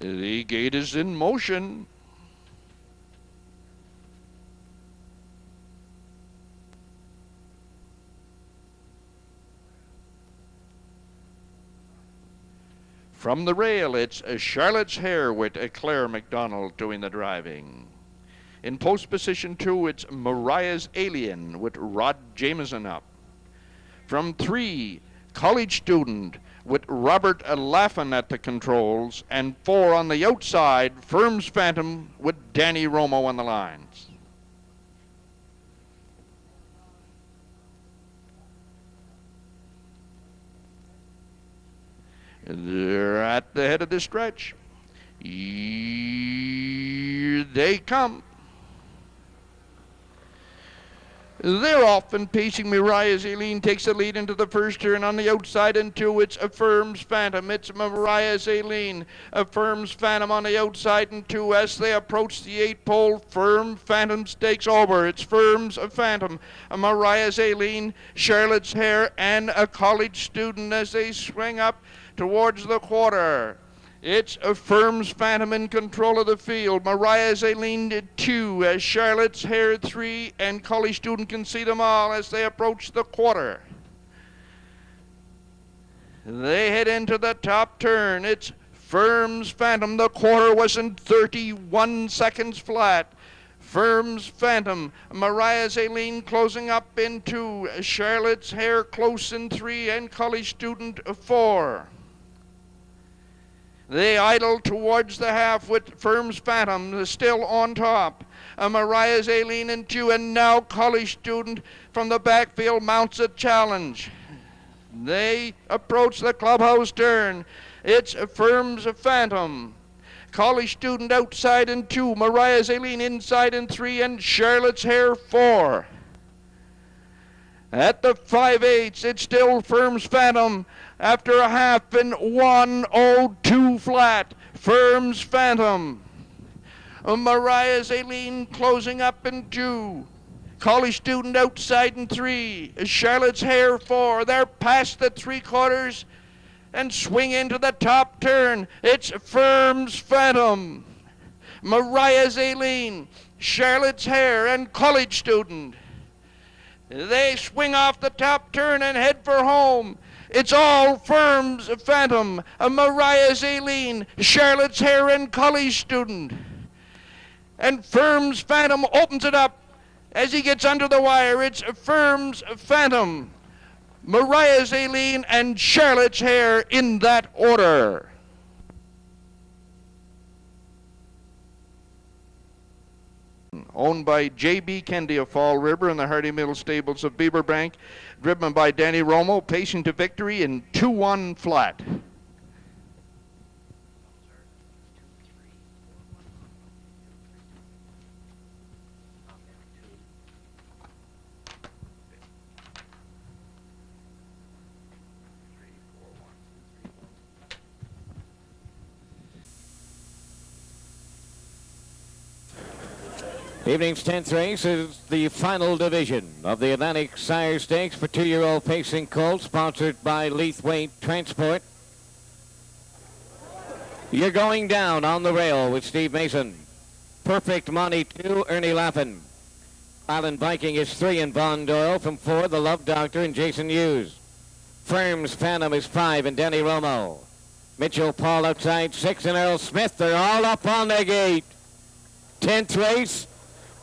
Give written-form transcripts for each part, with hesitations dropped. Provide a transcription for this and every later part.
The gate is in motion. From the rail, it's Charlotte's Hair with Claire McDonald doing the driving. In post position 2, it's Mariah's Alien with Rod Jameson up. From 3, College Student with Robert Laffin at the controls, and 4 on the outside, Firm's Phantom with Danny Romo on the lines. They're at the head of the stretch. Here they come. They're off and pacing. Mariah's Aileen takes the lead into the first turn. On the outside in 2, it's a Firm's Phantom. It's Mariah's Aileen. A Firm's Phantom on the outside in 2. As they approach the 8-pole, Firm Phantom takes over. It's Firm's Phantom, Mariah's Aileen, Charlotte's Hair, and a College Student as they swing up towards the quarter. It's a Firm's Phantom in control of the field. Mariah's Aileen 2, as Charlotte's Hair 3, and College Student can see them all as they approach the quarter. They head into the top turn. It's Firm's Phantom. The quarter was in 31 seconds flat. Firm's Phantom, Mariah's Aileen closing up in 2, Charlotte's Hair close in 3, and College Student 4. They idle towards the half with Firm's Phantom still on top. Mariah's Aileen in 2, and now College Student from the backfield mounts a challenge. They approach the clubhouse turn. It's Firm's Phantom. College Student outside in 2, Mariah's Aileen inside in 3, and Charlotte's Hair 4. At the 5/8, it's still Firm's Phantom. After a half in 1:02 flat, Firm's Phantom. Mariah's Aileen closing up in 2. College Student outside in 3. Charlotte's Hair 4. They're past the 3/4 and swing into the top turn. It's Firm's Phantom, Mariah's Aileen, Charlotte's Hair, and College Student. They swing off the top turn and head for home. It's all Firm's Phantom, Mariah's Aileen, Charlotte's Hair, and College Student. And Firm's Phantom opens it up as he gets under the wire. It's Firm's Phantom, Mariah's Aileen, and Charlotte's Hair in that order. Owned by J.B. Kendi of Fall River and the Hardy Mill Stables of Beaverbank, driven by Danny Romo, pacing to victory in 2-1 flat. Evening's 10th race is the final division of the Atlantic Sire Stakes for 2-year-old pacing colts, sponsored by Leithwaite Transport. You're going down on the rail with Steve Mason. Perfect Money 2, Ernie Laffin. Island Viking is 3 in Von Doyle. From 4, The Love Doctor and Jason Hughes. Firm's Phantom is 5 and Danny Romo. Mitchell Paul outside 6 and Earl Smith. They're all up on the gate. 10th race.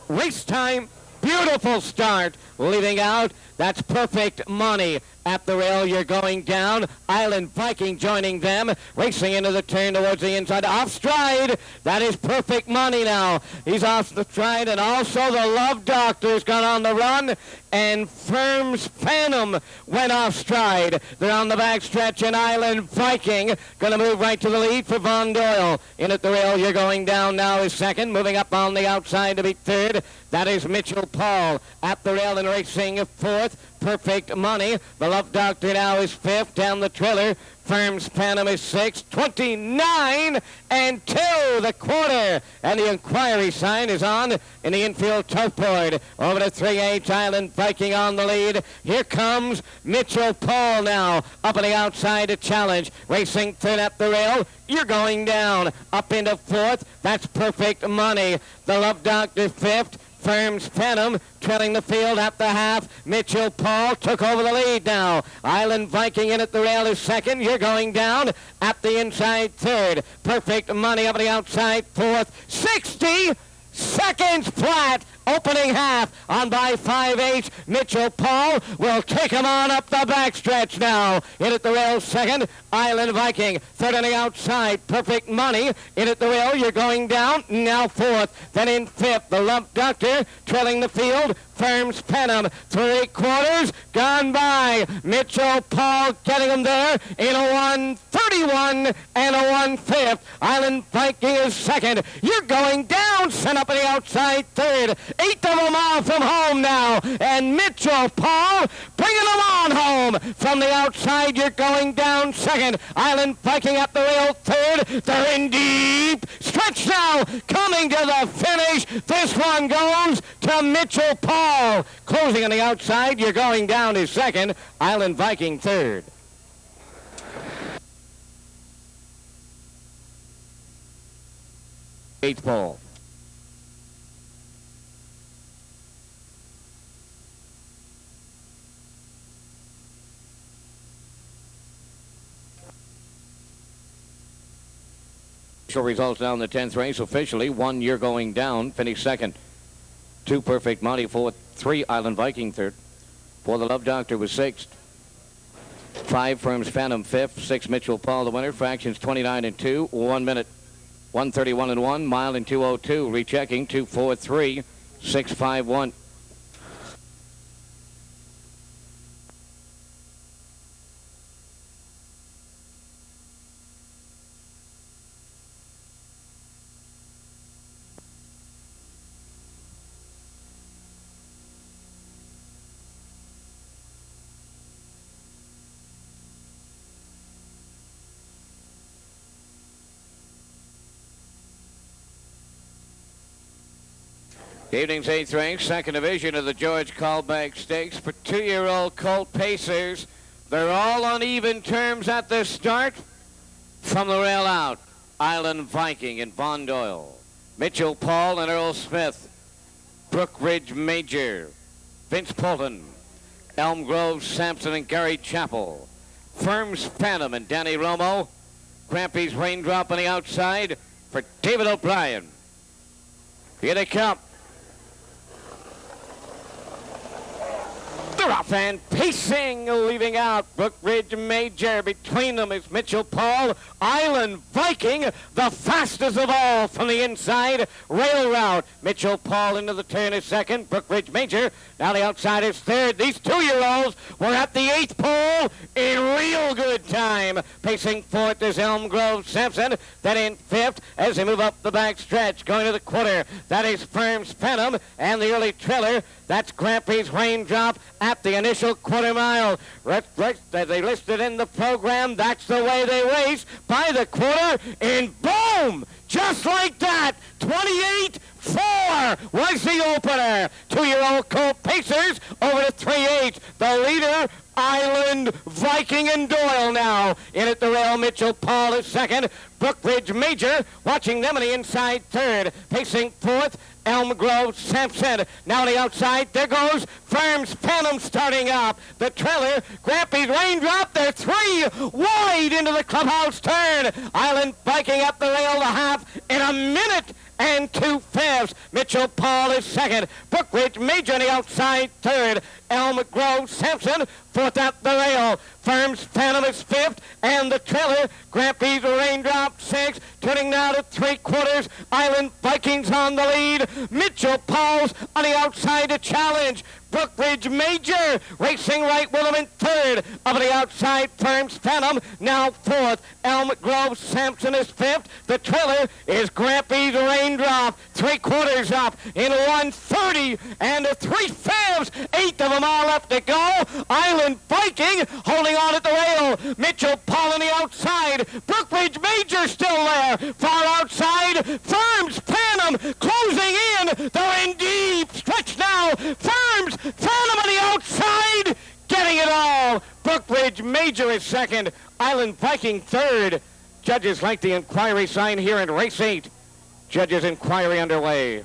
Race time, beautiful start, leading out. That's Perfect Money at the rail. You're going down. Island Viking joining them, racing into the turn towards the inside. Off stride. That is Perfect Money now. He's off the stride, and also the Love Doctor's gone on the run, and Firm's Phantom went off stride. They're on the back stretch, and Island Viking going to move right to the lead for Von Doyle. In at the rail, you're going down now is second. Moving up on the outside to be third. That is Mitchell Paul at the rail and racing fourth. fourth. Perfect Money. The Love Doctor now is fifth. Down the trailer. Firm's Phantom is sixth. 29 and 2 the quarter. And the inquiry sign is on in the infield turf board. Over to 3H Island Viking on the lead. Here comes Mitchell Paul now. Up on the outside to challenge. Racing third at the rail. You're going down. Up into fourth. That's Perfect Money. The Love Doctor fifth. Firm's Phantom trailing the field at the half. Mitchell Paul took over the lead now. Island Viking in at the rail is second. You're going down at the inside third. Perfect Money up on the outside fourth. 60 seconds flat. Opening half on by 5H. Mitchell Paul will take him on up the backstretch now. In at the rail second. Island Viking. Third on the outside. Perfect Money. In at the rail. You're going down. Now fourth. Then in fifth. The Love Doctor trailing the field. Firm's Phantom. 3/4 gone by. Mitchell Paul getting him there in a 1:31 and a 1/5. Island Viking is second. You're going down. Sent up on the outside third. 8 of them off from home now. And Mitchell Paul bringing them on home. From the outside, you're going down second. Island Viking at the rail third. They're in deep stretch now. Coming to the finish. This one goes to Mitchell Paul. Closing on the outside, you're going down is second. Island Viking third. Eighth pole. Results down the 10th race officially. 1 You're Going Down finished second. 2 Perfect Money fourth. 3 Island Viking third. 4 The Love Doctor was sixth. 5 Firm's Phantom fifth. 6 Mitchell Paul the winner. Fractions 29 and 2. 1 minute 1:31 and 1. Mile and 2:02. Rechecking 2:43 6:51. Evening's 8th race, second division of the George Callback Stakes for 2-year-old Colt Pacers. They're all on even terms at the start. From the rail out, Island Viking and Von Doyle. Mitchell Paul and Earl Smith. Brookridge Major. Vince Polton. Elm Grove Sampson and Gary Chappell. Firm's Phantom and Danny Romo. Grampy's Raindrop on the outside for David O'Brien. Here they come. They're off and pacing, leaving out Brookridge Major. Between them is Mitchell Paul. Island Viking, the fastest of all from the inside rail route. Mitchell Paul into the turn is second. Brookridge Major, now the outside is third. These 2-year-olds were at the 8th pole in real good time. Pacing fourth is Elm Grove Sampson. Then in fifth as they move up the back stretch. Going to the quarter, that is Firm's Phantom and the early trailer. That's Grampy's Raindrop at the initial quarter mile. As they listed in the program, that's the way they race by the quarter, and boom! Just like that, 28-4 was the opener. 2-year-old Colt Pacers over to 3H. The leader, Island Viking and Doyle now. In at the rail, Mitchell Paul is second. Brookridge Major watching them on the inside third. Pacing fourth, Elm Grove Sampson. Now on the outside, there goes Firm's Phantom starting up. The trailer, Grampy's Raindrop, they're 3 wide into the clubhouse turn. Island Viking up the rail, the half in a minute and 2/5. Mitchell Paul is second. Brookridge Major on the outside third. Elm Grove Sampson fourth at the rail. Firm's Phantom is fifth, and the trailer, Grampy's Raindrop sixth. Turning now to 3/4. Island Vikings on the lead. Mitchell Paul's on the outside to challenge. Brookridge Major racing right with him in third. Up on the outside, Firm's Phantom now fourth. Elm Grove Sampson is fifth. The trailer is Grampy's Raindrop. 3/4 up in 1:30 and 3/5. 8 of them a mile left to go. Island Viking holding on at the rail. Mitchell Paul on the outside. Brookridge Major still there. Far outside. Firms Phantom closing in. They're in deep stretch now. Firms Phantom on the outside. Getting it all. Brookridge Major is second. Island Viking third. Judges like the inquiry sign here in race 8. Judges inquiry underway.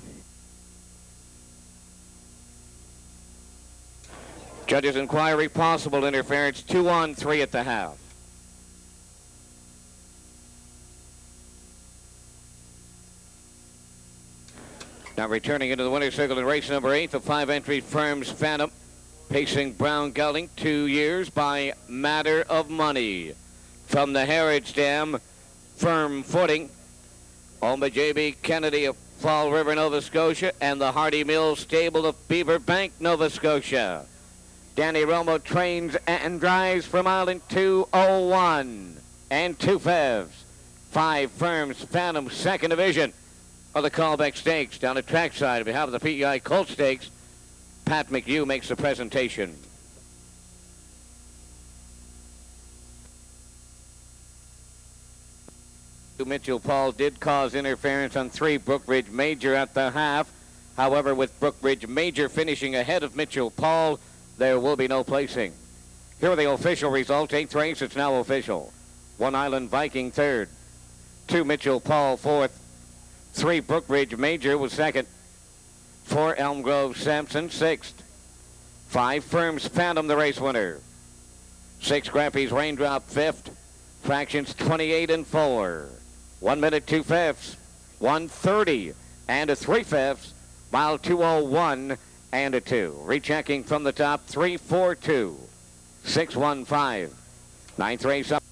Judges inquiry, possible interference, 2-on-3 at the half. Now returning into the winner's circle in race number 8, the 5-entry Firms Phantom, pacing Brown Gelding, 2 years by Matter of Money. From the Heritage Dam, Firm Footing, owned by J.B. Kennedy of Fall River, Nova Scotia, and the Hardy Mills Stable of Beaver Bank, Nova Scotia. Danny Romo trains and drives from Island 201 and 2/5. 5 Firms Phantom, second division of the Callback Stakes. Down the trackside on behalf of the PEI Colt Stakes, Pat McHugh makes the presentation. Mitchell Paul did cause interference on 3 Brookridge Major at the half. However, with Brookridge Major finishing ahead of Mitchell Paul, there will be no placing. Here are the official results. 8th race, it's now official. 1 Island Viking third. 2 Mitchell Paul fourth. 3 Brookridge Major was second. 4 Elm Grove Sampson sixth. 5 Firms Phantom the race winner. 6 Grampy's Raindrop fifth. Fractions 28 and 4. 1 minute 2/5. 1:30 and a 3/5. Mile 2:01 and a 2. Rechecking from the top, 3:42. 6:15. 9th race up.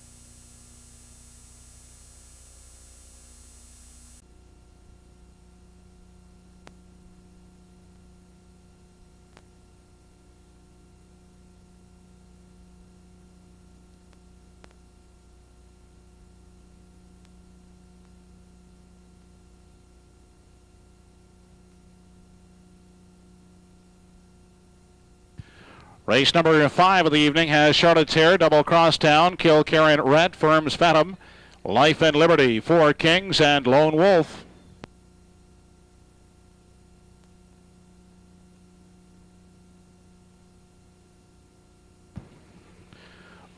Race number 5 of the evening has Charlotte's Hair, Double Crosstown, Kilkerran Red, Firms Phantom, Life and Liberty, 4 Kings, and Lone Wolf.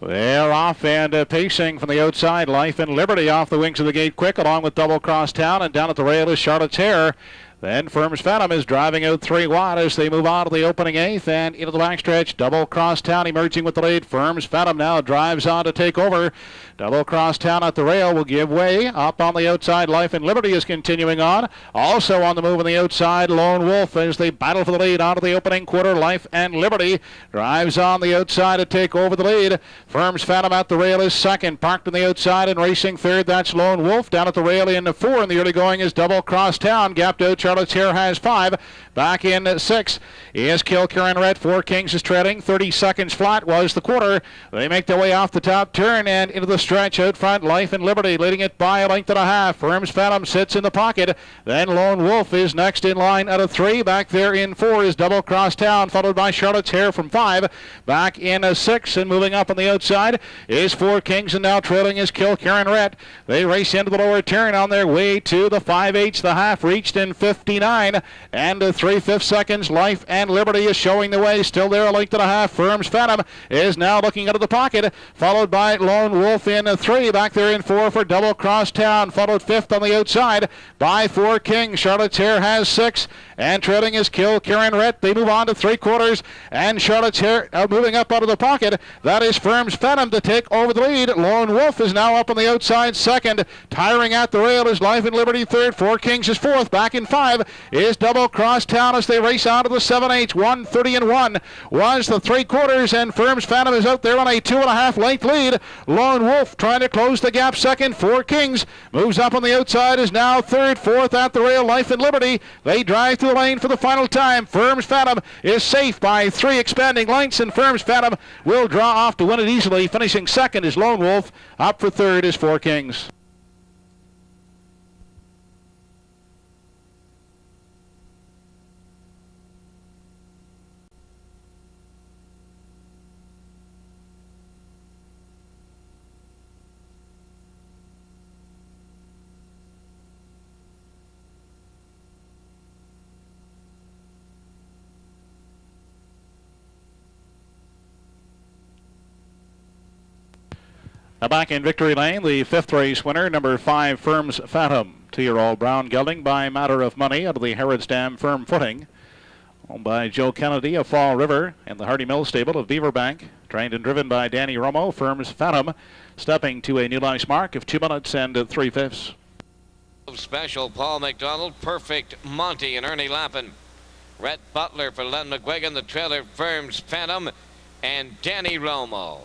They're off and pacing from the outside. Life and Liberty off the wings of the gate quick, along with Double Crosstown, and down at the rail is Charlotte's Hair. Then Firms Phantom is driving out 3 wide as they move on to the opening 8th and into the backstretch. Double Crosstown emerging with the lead. Firms Phantom now drives on to take over. Double Crosstown at the rail will give way. Up on the outside, Life and Liberty is continuing on. Also on the move on the outside, Lone Wolf as they battle for the lead onto the opening quarter. Life and Liberty drives on the outside to take over the lead. Firms Phantom at the rail is second. Parked on the outside and racing third, that's Lone Wolf. Down at the rail in 4 in the early going is Double Crosstown. Gapped out, Charlotte's Hair has 5. Back in 6 is Kilkerran Red. 4 Kings is treading. 30 seconds flat was the quarter. They make their way off the top turn and into the stretch out front. Life and Liberty leading it by a length and a half. Firms Phantom sits in the pocket. Then Lone Wolf is next in line out of 3. Back there in 4 is Double Crosstown, followed by Charlotte's Hair from 5. Back in 6 and moving up on the outside is 4 Kings, and now trailing is Kilkerran Red. They race into the lower turn on their way to the 5/8. The half reached in 59 and 3/5 seconds. Life and Liberty is showing the way. Still there a length and a half. Firms Phantom is now looking out of the pocket, followed by Lone Wolf in 3. Back there in 4 for Double Crosstown, followed 5th on the outside by 4 Kings. Charlotte's Hair has 6, and trailing is Kilkerran Red. They move on to 3/4, and Charlotte's Hair moving up out of the pocket. That is Firms Phantom to take over the lead. Lone Wolf is now up on the outside second. Tiring at the rail is Life and Liberty third. 4 Kings is fourth. Back in 5 is Double Crosstown as they race out of the 7/8. 1:30 and 1 was the 3/4, and Firms Phantom is out there on a 2.5 length lead. Lone Wolf trying to close the gap second. 4 Kings moves up on the outside, is now third. 4th at the rail, Life and Liberty. They drive through the lane for the final time. Firms Phantom is safe by 3 expanding lengths, and Firms Phantom will draw off to win it easily. Finishing second is Lone Wolf. Up for third is 4 Kings. Now back in victory lane, the 5th race winner, number 5, Firm's Phantom. 2-year-old brown gelding by Matter of Money out of the Harrods Dam Firm Footing. Owned by Joe Kennedy of Fall River and the Hardy Mill stable of Beaverbank. Trained and driven by Danny Romo, Firm's Phantom, stepping to a new launch mark of 2 minutes and 3/5. Special, Paul McDonald, Perfect Monty, and Ernie Lappin. Rhett Butler for Len McGuigan, the trailer, Firm's Phantom, and Danny Romo.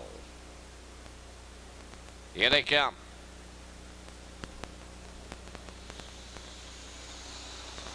Here they come.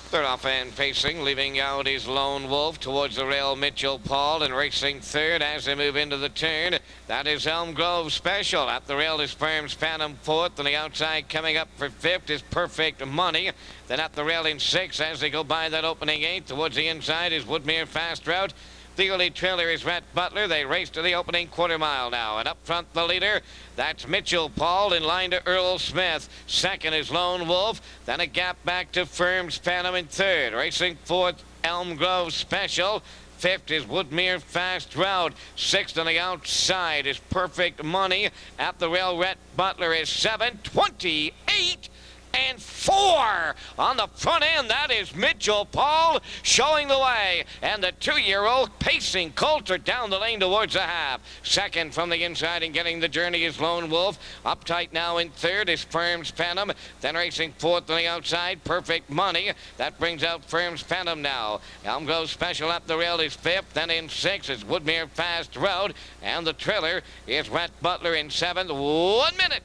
Third off and facing, leaving out his Lone Wolf towards the rail, Mitchell Paul, and racing third as they move into the turn. That is Elm Grove Special. At the rail is Firm's Phantom fourth, and the outside coming up for fifth is Perfect Money. Then at the rail in sixth as they go by that opening eighth. Towards the inside is Woodmere Fast Route. The early trailer is Rhett Butler. They race to the opening quarter mile now. And up front, the leader, that's Mitchell Paul in line to Earl Smith. Second is Lone Wolf. Then a gap back to Firm's Phantom in third. Racing fourth, Elm Grove Special. Fifth is Woodmere Fast Route. Sixth on the outside is Perfect Money. At the rail, Rhett Butler is 7:28. And 4 on the front end. That is Mitchell Paul showing the way. And the 2-year-old pacing Colt are down the lane towards the half. Second from the inside and getting the journey is Lone Wolf. Uptight now in third is Firm's Phantom. Then racing fourth on the outside, Perfect Money. That brings out Firm's Phantom now. Elm Grove Special up the rail is fifth. Then in sixth is Woodmere Fast Road. And the trailer is Rhett Butler in seventh. 1 minute.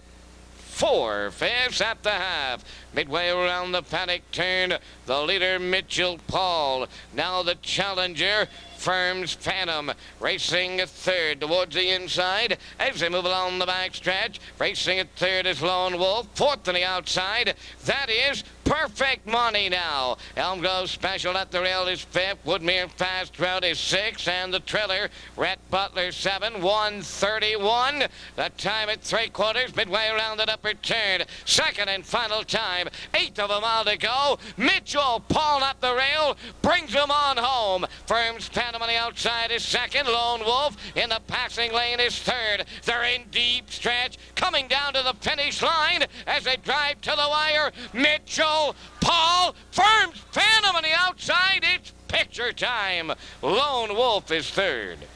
4/5 at the half. Midway around the paddock turn, the leader Mitchell Paul. Now the challenger, Firm's Phantom, racing third towards the inside as they move along the back stretch. Racing at third is Lone Wolf. Fourth on the outside, that is Perfect Money now. Elm Grove Special at the rail is fifth. Woodmere Fast Route is sixth. And the trailer, Rhett Butler 7, 1:31. The time at 3/4, midway around that upper turn. Second and final time, 1/8 of a mile to go. Mitchell Paul at the rail brings him on home. Firm's Phantom on the outside is second. Lone Wolf in the passing lane is third. They're in deep stretch, coming down to the finish line as they drive to the wire. Mitchell Paul, Firm's Phantom on the outside. It's picture time. Lone Wolf is third.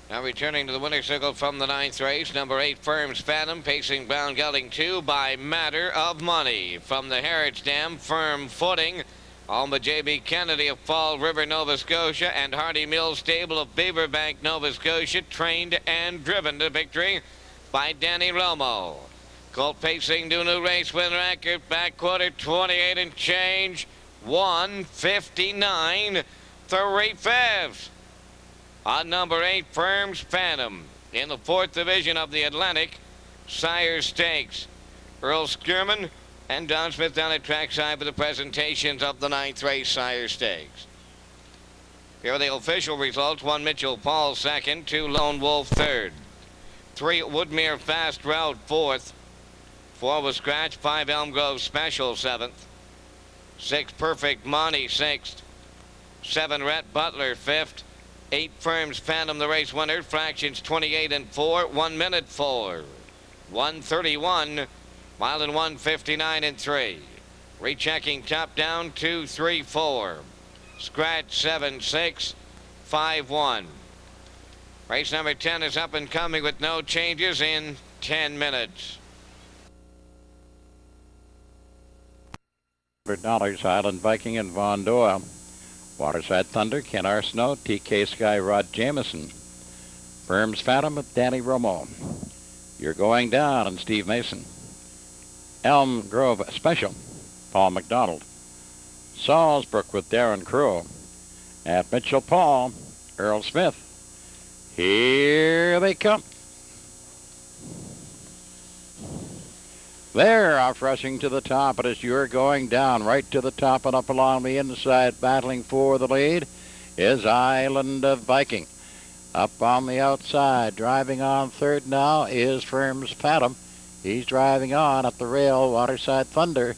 Now returning to the winner's circle from the 9th race, number 8, Firm's Phantom, pacing Brown Gelding 2 by Matter of Money. From the Harrods Dam Firm Footing, Alma J.B. Kennedy of Fall River, Nova Scotia, and Hardy Mill Stable of Beaverbank, Nova Scotia, trained and driven to victory by Danny Romo. Colt pacing to new race win record, back quarter 28 and change, 1:59, 3/5. On number 8, Firm's Phantom in the 4th division of the Atlantic Sire Stakes. Earl Skierman and Don Smith down at trackside for the presentations of the 9th race Sire Stakes. Here are the official results. 1 Mitchell Paul second, 2 Lone Wolf third, 3 Woodmere Fast Route fourth, 4 was Scratch, 5 Elm Grove Special seventh, 6 Perfect Money sixth, 7 Rhett Butler fifth, 8 Firm's Phantom the race winner, fractions 28 and 4, 1 minute 4, 1:31, mile and 1:59 and 3. Rechecking top down 2, 3, 4. Scratch 7, 6, 5, 1. Race number 10 is up and coming with no changes in 10 minutes. $100 Island Viking and Von Doyle. Waterside Thunder, Ken Arsenault, TK Sky, Rod Jameson. Firm's Phantom with Danny Romo. You're Going Down and Steve Mason. Elm Grove Special, Paul McDonald. Salisbrook with Darren Crow. At Mitchell Paul, Earl Smith. Here they come. They're off rushing to the top, but as You're Going Down, right to the top and up along the inside, battling for the lead, is Island of Viking. Up on the outside, driving on third now is Firm's Phantom. He's driving on at the rail. Waterside Thunder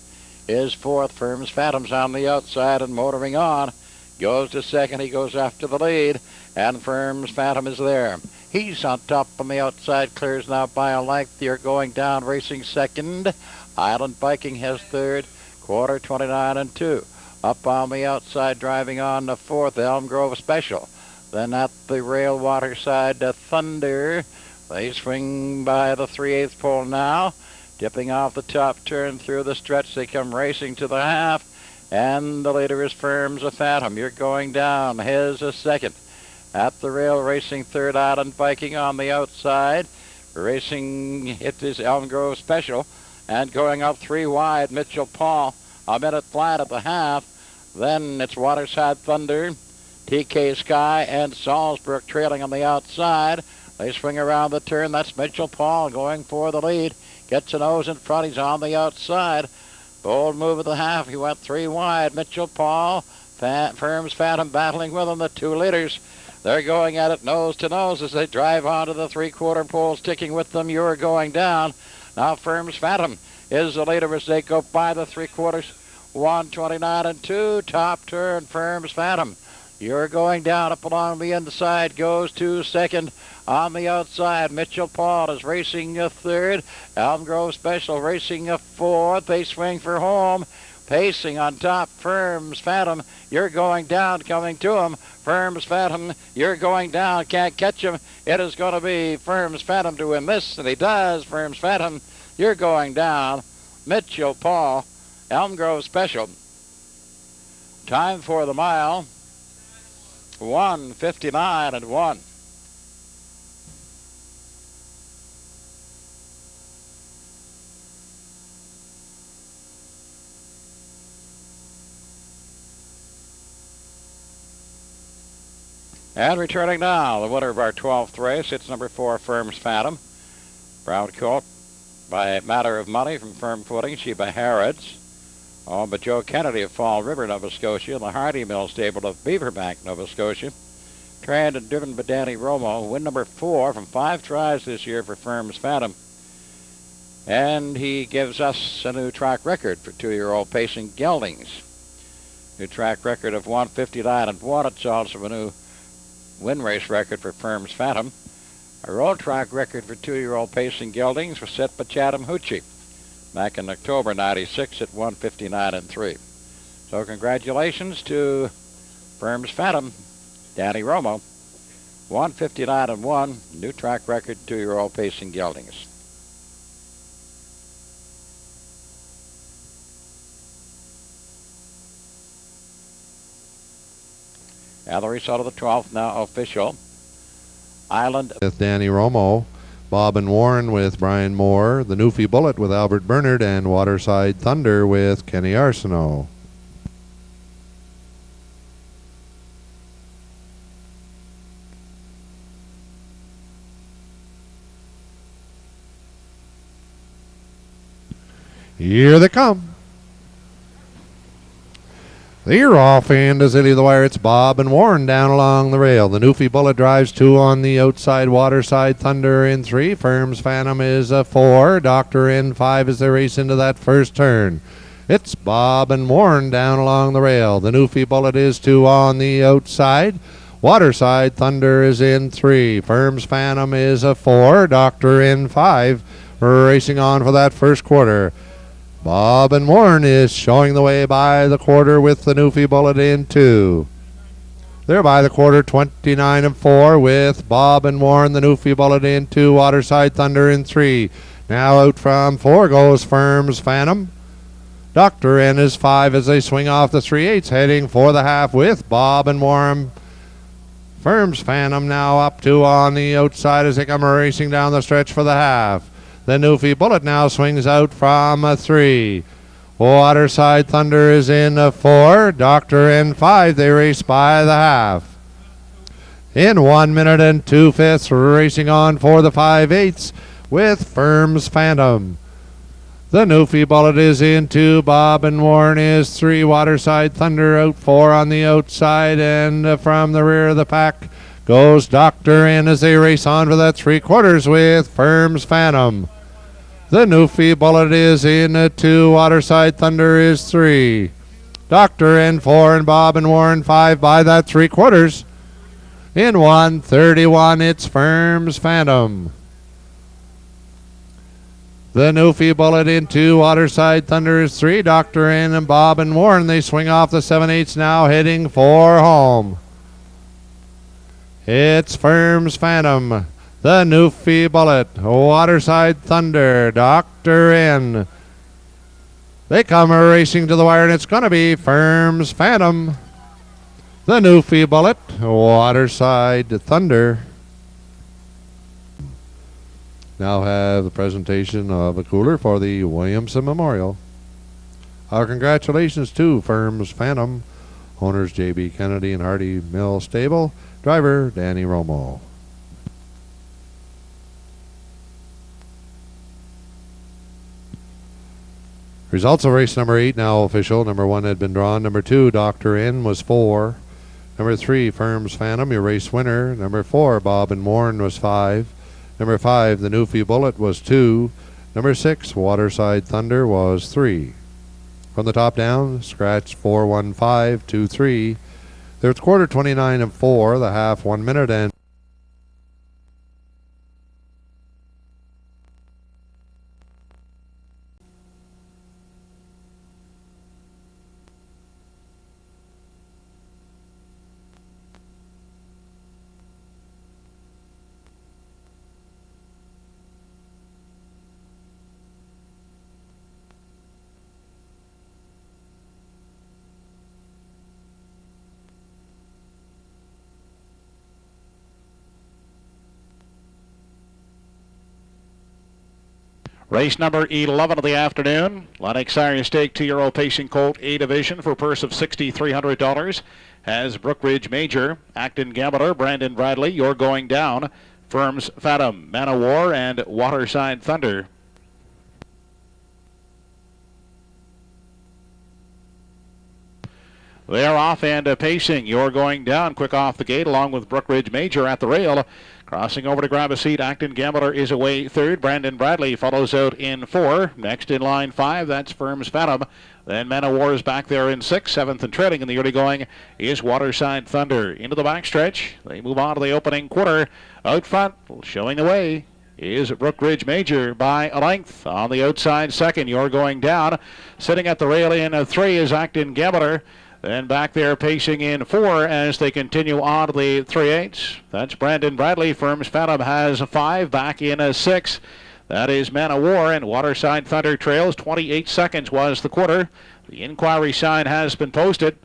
is fourth. Firm's Phantom's on the outside and motoring on. Goes to second. He goes after the lead. And Firm's Phantom is there. He's on top on the outside. Clears now by a length. You're going down, racing second. Island Viking has third. Quarter 29 and 2. Up on the outside, driving on the fourth. Elm Grove Special. Then at the rail, Waterside Thunder. They swing by the 3/8 pole now. Dipping off the top turn through the stretch. They come racing to the half. And the leader is Firm's Phantom. You're going down. His a second. At the rail, racing third, Island Viking on the outside. Racing, it is Elm Grove Special. And going up 3 wide, Mitchell Paul. A minute flat at the half. Then it's Waterside Thunder, TK Sky, and Salzburg trailing on the outside. They swing around the turn. That's Mitchell Paul going for the lead. Gets a nose in front. He's on the outside. Bold move at the half. He went 3 wide. Mitchell Paul, Firm's Phantom battling with him. The 2 leaders. They're going at it nose to nose as they drive onto the 3/4 pole, sticking with them. You're going down. Now Firm's Phantom is the leader as they go by the 3/4. 129 and 2. Top turn, Firm's Phantom. You're going down up along the inside. Goes to second. On the outside, Mitchell Paul is racing a third. Elm Grove Special racing a fourth. They swing for home. Pacing on top, Firm's Phantom. You're going down, coming to him. Firm's Phantom, you're going down, can't catch him. It is going to be Firm's Phantom to win this, and he does. Firm's Phantom, you're going down. Mitchell Paul, Elm Grove Special. Time for the mile, 1:59 and 1. And returning now, the winner of our 12th race, it's number 4, Firm's Phantom. Brown Colt by a matter of money from Firm Footing, she by Harrods. Owned by Joe Kennedy of Fall River, Nova Scotia, and the Hardy Mill stable of Beaverbank, Nova Scotia. Trained and driven by Danny Romo. Win number 4 from 5 tries this year for Firm's Phantom. And he gives us a new track record for 2-year-old Pacing Geldings. New track record of 1:59 and 1. It's also a new win race record for Firm's Phantom. A road track record for 2-year-old Pacing Geldings was set by Chatham Hoochie back in October 96 at 1:59 and 3. So congratulations to Firm's Phantom, Danny Romo. 1:59 and 1, new track record, 2-year-old Pacing Geldings. And the result of the 12th now official. Island with Danny Romo, Bob and Warren with Brian Moore, the Newfie Bullet with Albert Bernard, and Waterside Thunder with Kenny Arsenault. Here they come. They're off, and as they leave the wire, it's Bob and Warren down along the rail. The Newfie Bullet drives 2 on the outside. Waterside Thunder in 3. Firm's Phantom is a 4. Doctor in 5 as they race into that first turn. It's Bob and Warren down along the rail. The Newfie Bullet is 2 on the outside. Waterside Thunder is in 3. Firm's Phantom is a 4. Doctor in 5. Racing on for that first quarter. Bob and Warren is showing the way by the quarter with the Newfie Bullet in 2. They're by the quarter 29 and 4 with Bob and Warren, the Newfie Bullet in 2, Waterside Thunder in 3. Now out from 4 goes Firm's Phantom. Doctor N is 5 as they swing off the 3/8, heading for the half with Bob and Warren. Firm's Phantom now up 2 on the outside as they come racing down the stretch for the half. The Newfie Bullet now swings out from a 3. Waterside Thunder is in a 4. Doctor in 5. They race by the half. In 1 minute and 2/5, racing on for the 5/8 with Firm's Phantom. The Newfie Bullet is in 2. Bob and Warren is 3. Waterside Thunder out 4 on the outside, and from the rear of the pack goes Doctor in as they race on for that 3/4 with Firm's Phantom. The Newfie Bullet is in 2. Waterside Thunder is 3. Doctor in 4 and Bob and Warren 5 by that 3/4. In 1:31, it's Firm's Phantom. The Newfie Bullet in 2. Waterside Thunder is 3. Doctor in and Bob and Warren. They swing off the 7/8 now, heading for home. It's Firm's Phantom. The Newfie Bullet. Waterside Thunder. Doctor in. They come racing to the wire, and it's going to be Firm's Phantom. The Newfie Bullet, Waterside Thunder. Now have the presentation of a cooler for the Williamson Memorial. Our congratulations to Firm's Phantom, owners J.B. Kennedy and Hardy Mill Stable, driver Danny Romo. Results of race number 8 now official. Number 1 had been drawn. Number 2, Doctor In, was 4. Number 3, Firm's Phantom, your race winner. Number 4, Bob and Warren, was 5. Number 5, the Newfie Bullet, was 2. Number 6, Waterside Thunder, was 3. From the top down, scratch 4-1-5-2-3. There's quarter 29 and 4, the half 1 minute and Race number 11 of the afternoon. Lennox Iron Stake 2-year-old Pacing Colt A division for a purse of $6,300. Has Brookridge Major, Acton Gambler, Brandon Bradley, You're Going Down, Firm's Phantom, Man of War, and Waterside Thunder. They're off and pacing. You're Going Down quick off the gate along with Brookridge Major at the rail. Crossing over to grab a seat, Acton Gambler is away 3rd. Brandon Bradley follows out in 4. Next in line 5, that's Firm's Phantom. Then Man of War is back there in 6th. 7th and trailing in the early going is Waterside Thunder. Into the backstretch. They move on to the opening quarter. Out front, showing the way, is Brookridge Major by a length. On the outside second, You're Going Down. Sitting at the rail in 3 is Acton Gambler. Then back there pacing in 4 as they continue on to the 3/8. That's Brandon Bradley. Firm's Phantom has 5. Back in 6. That is Man of War, and Waterside Thunder trails. 28 seconds was the quarter. The inquiry sign has been posted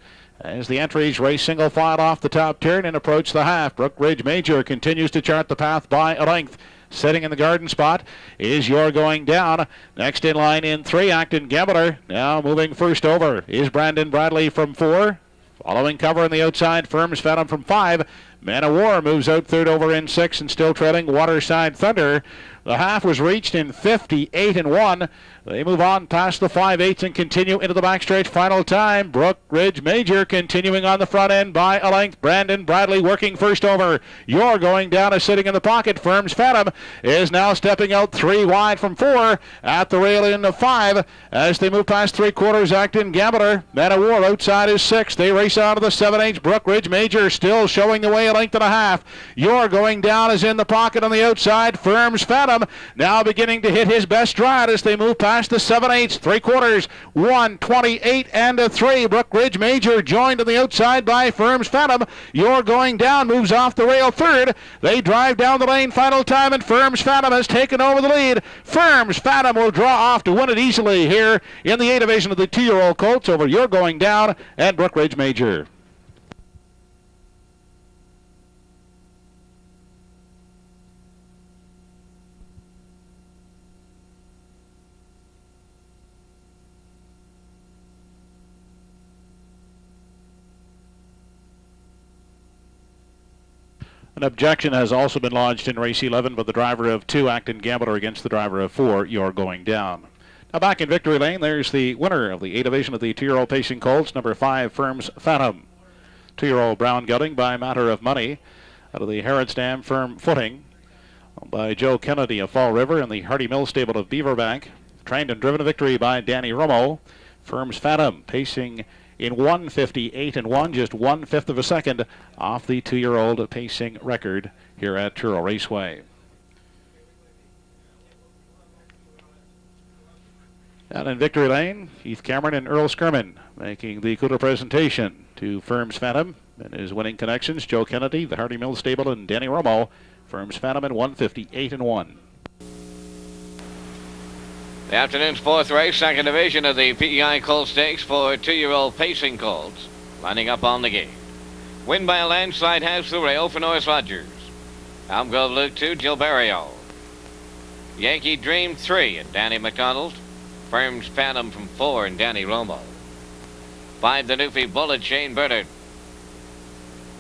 as the entries race single file off the top turn and approach the half. Brookridge Major continues to chart the path by a length. Sitting in the garden spot is You're Going Down. Next in line in 3, Acton Gambler. Now moving first over is Brandon Bradley from 4. Following cover on the outside, Firm's Phantom from 5. Man of War moves out 3rd over in 6 and still trailing Waterside Thunder. The half was reached in 58 and 1. They move on past the 5/8 and continue into the backstretch. Final time, Brookridge Major continuing on the front end by a length. Brandon Bradley working first over. You're Going Down is sitting in the pocket. Firm's Phantom is now stepping out 3 wide from 4 at the rail in 5 as they move past 3/4. Acton Gambler. Man of War outside is 6. They race out of the 7/8. Brookridge Major still showing the way a length and a half. You're Going Down is in the pocket on the outside. Firm's Phantom now beginning to hit his best stride as they move past the 7/8, 3/4, 1:28 and 3. Brookridge Major joined on the outside by Firm's Phantom. You're Going Down moves off the rail 3rd. They drive down the lane final time, and Firm's Phantom has taken over the lead. Firm's Phantom will draw off to win it easily here in the A division of the 2-year-old Colts over You're Going Down and Brookridge Major. An objection has also been lodged in race 11 by the driver of 2, Acton Gambler, against the driver of 4, You're Going Down. Now back in victory lane, there's the winner of the A division of the 2-year-old Pacing Colts, number 5, Firm's Phantom. 2-year-old Brown Gelding by matter of money out of the Harrodsdam Firm Footing. by Joe Kennedy of Fall River in the Hardy Mill stable of Beaverbank. Trained and driven to victory by Danny Romo. Firm's Phantom pacing in 1:58 and 1, just 1/5 of a second off the 2-year-old pacing record here at Truro Raceway. Down in Victory Lane, Keith Cameron and Earl Skirman making the cooler presentation to Firm's Phantom and his winning connections. Joe Kennedy, the Hardy Mill stable, and Danny Romo. Firm's Phantom in 1:58 and 1. The afternoon's fourth race, second division of the PEI Colt Stakes for 2-year-old pacing colts. Lining up on the gate. Win by a landslide has the rail for Norris Rogers. Elm Grove Luke 2, Jill Barrio. Yankee Dream 3 and Danny McDonald. Firm's Phantom from 4 and Danny Romo. 5, the Newfie Bullet, Shane Bernard.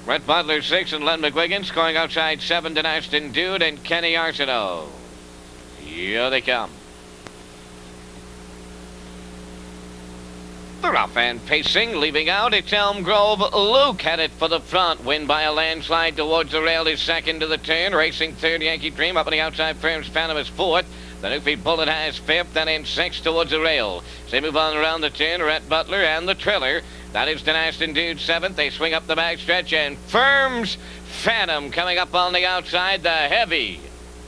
Rhett Butler 6 and Len McGuigan. Scoring outside 7 to Ashton Dude and Kenny Arsenault. Here they come. The rough and pacing, leaving out, it's Elm Grove Luke headed for the front. Win by a landslide towards the rail is second to the turn. Racing third, Yankee Dream up on the outside. Firm's Phantom is fourth. The Newfie Bullet has fifth, and in sixth towards the rail. They move on around the turn, Rhett Butler and the Triller. That is Denaston Dude seventh. They swing up the backstretch, and Firm's Phantom coming up on the outside. The heavy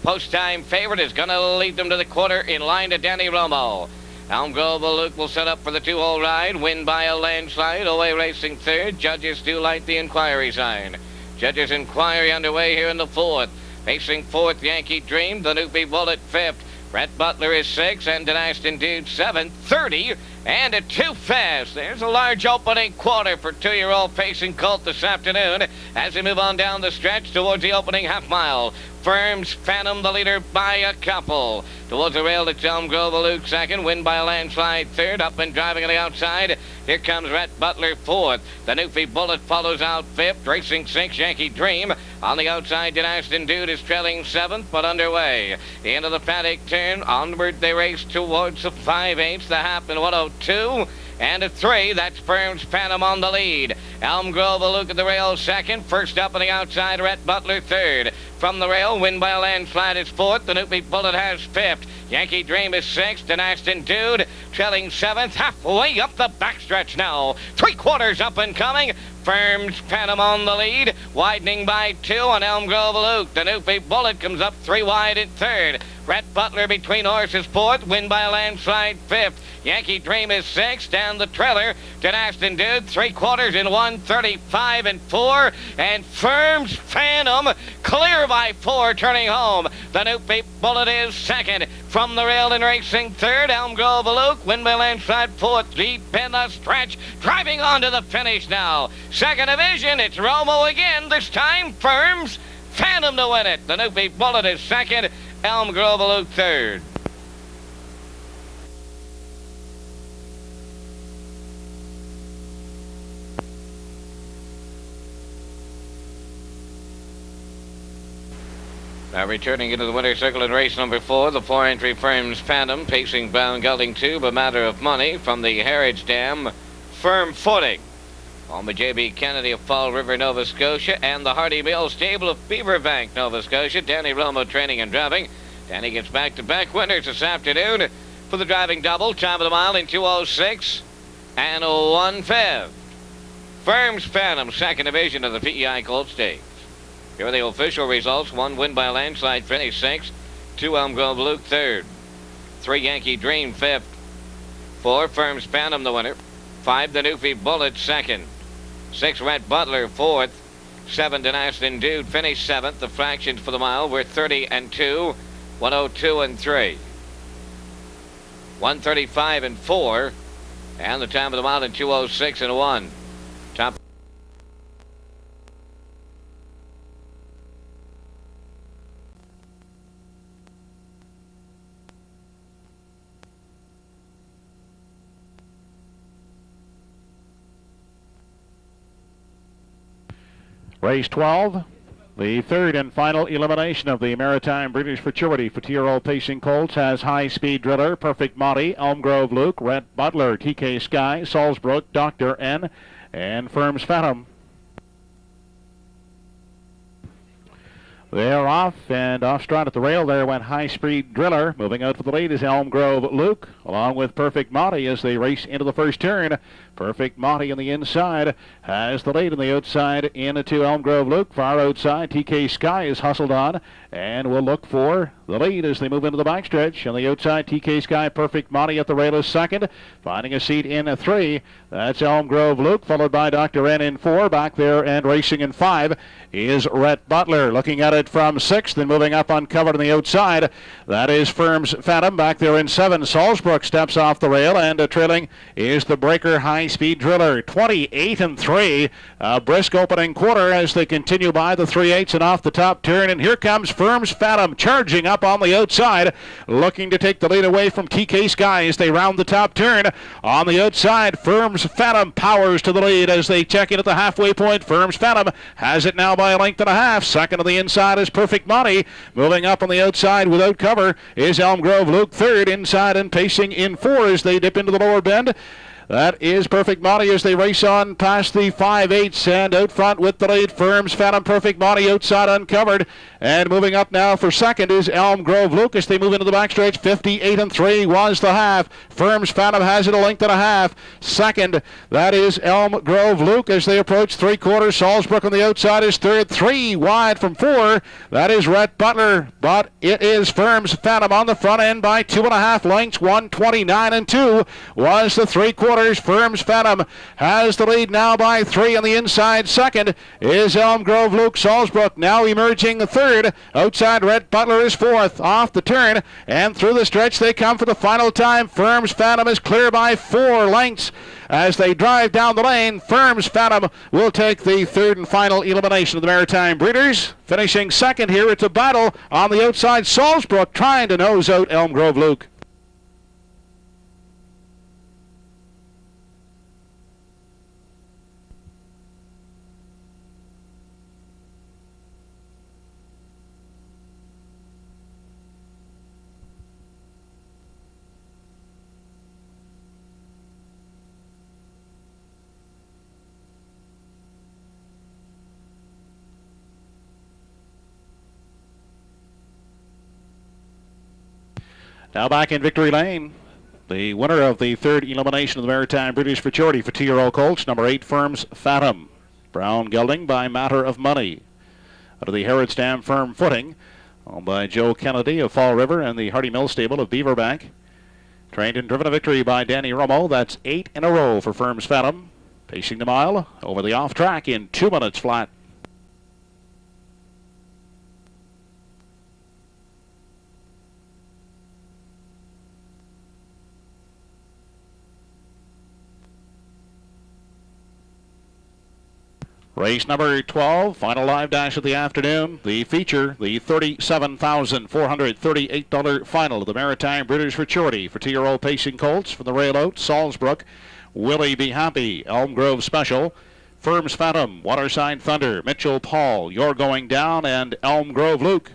post-time favorite is going to lead them to the quarter in line to Danny Romo. Elm Grove Luke will set up for the 2-hole ride. Win by a landslide. Away racing third. Judges do light the inquiry sign. Judges inquiry underway here in the fourth. Facing fourth, Yankee Dream. The Newfie Bullet fifth. Rhett Butler is 6 and Denaston Dude 7, 30, and at 2 fast. There's a large opening quarter for 2-year-old pacing colt this afternoon as we move on down the stretch towards the opening half mile. Firm's Phantom the leader by a couple. Towards the rail, it's Elm Grove Luke second. Win by a landslide third. Up and driving on the outside. Here comes Rhett Butler fourth. The Newfie Bullet follows out fifth. Racing 6, Yankee Dream. On the outside, Denaston Dude is trailing seventh, but underway. The end of the paddock turn. Onward they race towards the 5/8, the half in 1:02. And at 3, that's Firm's Phantom on the lead. Elm Grove Luke at the rail second. First up on the outside, Rhett Butler third. From the rail, Win by a landslide is fourth. The Newfie Bullet has fifth. Yankee Dream is sixth. Denaston Dude trailing seventh. Halfway up the backstretch now. 3/4 up and coming. Firm's Phantom on the lead. Widening by 2 on Elm Grove Luke. The Newfie Bullet comes up 3 wide at third. Rhett Butler between horses fourth. Win by a landslide fifth. Yankee Dream is sixth, and the trailer, Denaston Dude, 3/4 in 1:35 and 4, and Firm's Phantom clear by 4, turning home. The Newfie Bullet is second. From the rail and racing third, Elm Grove Luke, Win by a landslide fourth, deep in the stretch, driving on to the finish now. Second division, it's Romo again, this time Firm's Phantom to win it. The Newfie Bullet is second, Elm Grove Luke third. Now returning into the winner's circle in race number 4, the 4-entry Firm's Phantom, pacing Brown Gelding Tube, a matter of money from the Heritage Dam, Firm Footing. On the J.B. Kennedy of Fall River, Nova Scotia, and the Hardy Mill stable of Beaverbank, Nova Scotia. Danny Romo training and driving. Danny gets back-to-back winners this afternoon for the driving double. Time of the mile in 2:06 and 1/5. Firm's Phantom, second division of the PEI Colt Stakes. Here are the official results. 1 Win by a landslide finish 6. 2 Elm Grove Luke third. 3 Yankee Dream fifth. 4 Firm's Phantom the winner. 5 the Newfie Bullet second. 6 Rhett Butler fourth. 7 Denaston Dude finished seventh. The fractions for the mile were 30 and 2, 102 and 3, 135 and 4, and the time of the mile in 2:06 and 1. Top. Race 12, the third and final elimination of the Maritime British Futurity for 2-year-old pacing colts, has High Speed Driller, Perfect Monty, Elm Grove Luke, Rhett Butler, TK Sky, Salzbrook, Dr. N, and Firm's Phantom. They're off, and off stride at the rail there went High Speed Driller. Moving out for the lead is Elm Grove Luke, along with Perfect Monty as they race into the first turn. Perfect Monty on the inside has the lead on the outside into Elm Grove Luke. Far outside, TK Sky is hustled on and will look for the lead as they move into the backstretch. On the outside, TK Sky, Perfect Monty at the rail is second. Finding a seat in 3. That's Elm Grove Luke, followed by Dr. N in 4. Back there and racing in 5 is Rhett Butler. Looking at it from 6th and moving up uncovered on the outside. That is Firm's Phantom. Back there in 7. Salzbrook steps off the rail, and trailing is the Breaker High Speed Driller. 28-3. A brisk opening quarter as they continue by the 3/8 and off the top turn. And here comes Firm's Phantom charging up on the outside, looking to take the lead away from TK Sky as they round the top turn. On the outside, Firm's Phantom powers to the lead as they check in at the halfway point. Firm's Phantom has it now by a length and a half. Second on the inside is Perfect Monty. Moving up on the outside without cover is Elm Grove Luke. Third inside and pacing in 4 as they dip into the lower bend. That is Perfect Monty as they race on past the 5/8 and out front with the lead. Firm's Phantom, Perfect Monty outside uncovered. And moving up now for second is Elm Grove Luke as they move into the backstretch. 58-3 was the half. Firm's Phantom has it a length and a half. Second, that is Elm Grove Luke as they approach 3/4. Salzbrook on the outside is third. 3 wide from 4. That is Rhett Butler, but it is Firm's Phantom on the front end by 2.5 lengths. 1:29-2 was the 3/4. Firm's Phantom has the lead now by 3 on the inside. Second is Elm Grove Luke. Salzbrook now emerging third. Outside, Rhett Butler is 4th. Off the turn and through the stretch they come for the final time. Firm's Phantom is clear by 4 lengths. As they drive down the lane, Firm's Phantom will take the third and final elimination of the Maritime Breeders. Finishing second here, it's a battle on the outside. Salzbrook trying to nose out Elm Grove Luke. Now back in victory lane, the winner of the third elimination of the Maritime British Futurity for 2-year-old colts, number 8, Firm's Phantom. Brown gelding by Matter of Money. Out of the Harrods Dam Firm Footing, owned by Joe Kennedy of Fall River and the Hardy Mill Stable of Beaverbank. Trained and driven a victory by Danny Romo. That's 8 in a row for Firm's Phantom. Pacing the mile over the off track in 2 minutes flat. Race number 12, final live dash of the afternoon. The feature, the $37,438 final of the Maritime Breeders' Futurity for 2-year-old pacing colts from the rail out. Salzbrook, Willie Be Happy, Elm Grove Special, Firm's Phantom, Waterside Thunder, Mitchell Paul, You're Going Down, and Elm Grove Luke.